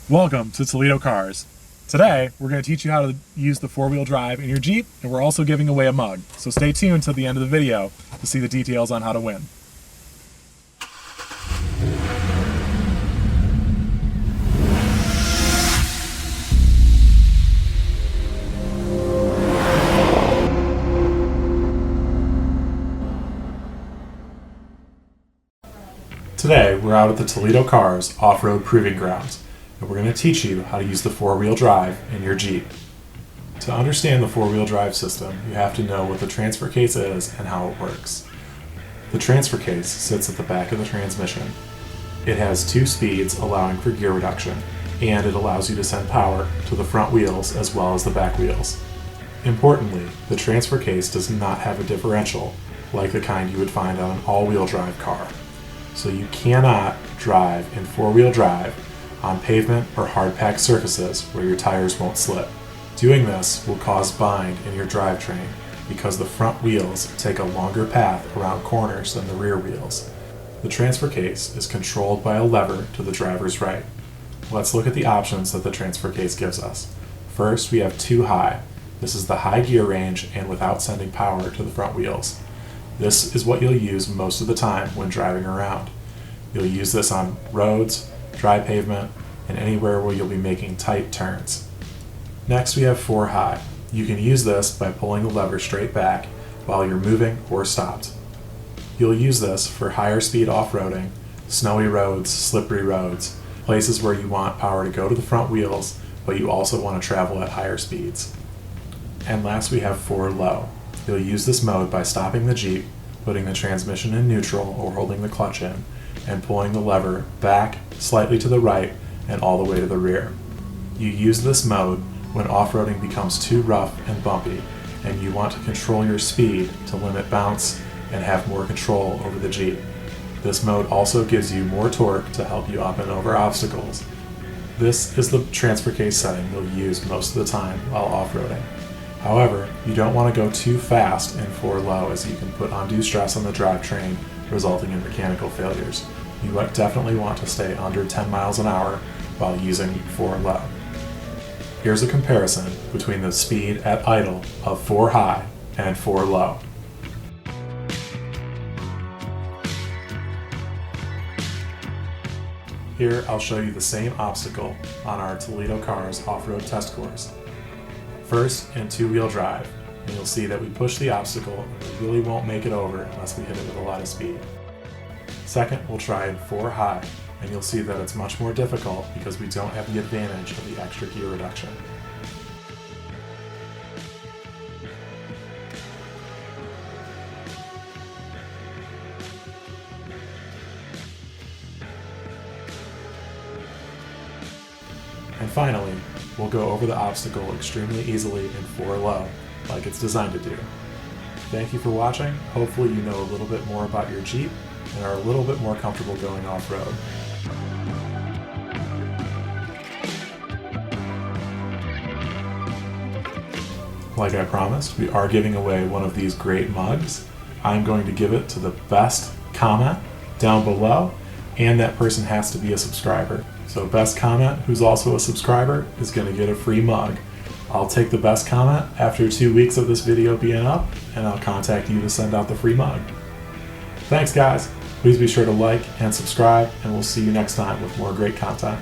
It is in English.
Welcome to Toledo Cars. Today, we're going to teach you how to use the four-wheel drive in your Jeep, and we're also giving away a mug. So stay tuned to the end of the video to see the details on how to win. Today, we're out at the Toledo Cars Off-Road Proving Grounds, and we're going to teach you how to use the four-wheel drive in your Jeep. To understand the four-wheel drive system, you have to know what the transfer case is and how it works. The transfer case sits at the back of the transmission. It has 2 speeds allowing for gear reduction, and it allows you to send power to the front wheels as well as the back wheels. Importantly, the transfer case does not have a differential like the kind you would find on an all-wheel drive car. So you cannot drive in four-wheel drive on pavement or hard-packed surfaces where your tires won't slip. Doing this will cause bind in your drivetrain because the front wheels take a longer path around corners than the rear wheels. The transfer case is controlled by a lever to the driver's right. Let's look at the options that the transfer case gives us. First, we have 2 high. This is the high gear range and without sending power to the front wheels. This is what you'll use most of the time when driving around. You'll use this on roads, dry pavement, and anywhere where you'll be making tight turns. Next, we have 4 high. You can use this by pulling the lever straight back while you're moving or stopped. You'll use this for higher speed off-roading, snowy roads, slippery roads, places where you want power to go to the front wheels, but you also want to travel at higher speeds. And last, we have 4 low. You'll use this mode by stopping the Jeep, putting the transmission in neutral or holding the clutch in, and pulling the lever back, slightly to the right, and all the way to the rear. You use this mode when off-roading becomes too rough and bumpy, and you want to control your speed to limit bounce and have more control over the Jeep. This mode also gives you more torque to help you up and over obstacles. This is the transfer case setting you'll use most of the time while off-roading. However, you don't want to go too fast in 4 low as you can put undue stress on the drivetrain, resulting in mechanical failures. You definitely want to stay under 10 miles an hour while using 4 low. Here's a comparison between the speed at idle of 4 high and 4 low. Here I'll show you the same obstacle on our Toledo Cars off-road test course. First, in 2-wheel drive, and you'll see that we push the obstacle and we really won't make it over unless we hit it with a lot of speed. Second, we'll try in 4 high, and you'll see that it's much more difficult because we don't have the advantage of the extra gear reduction. And finally, we'll go over the obstacle extremely easily in 4 low, like it's designed to do. Thank you for watching. Hopefully you know a little bit more about your Jeep and are a little bit more comfortable going off-road. Like I promised, we are giving away one of these great mugs. I'm going to give it to the best comment down below, and that person has to be a subscriber. So best comment, who's also a subscriber, is going to get a free mug. I'll take the best comment after 2 weeks of this video being up, and I'll contact you to send out the free mug. Thanks guys. Please be sure to like and subscribe, and we'll see you next time with more great content.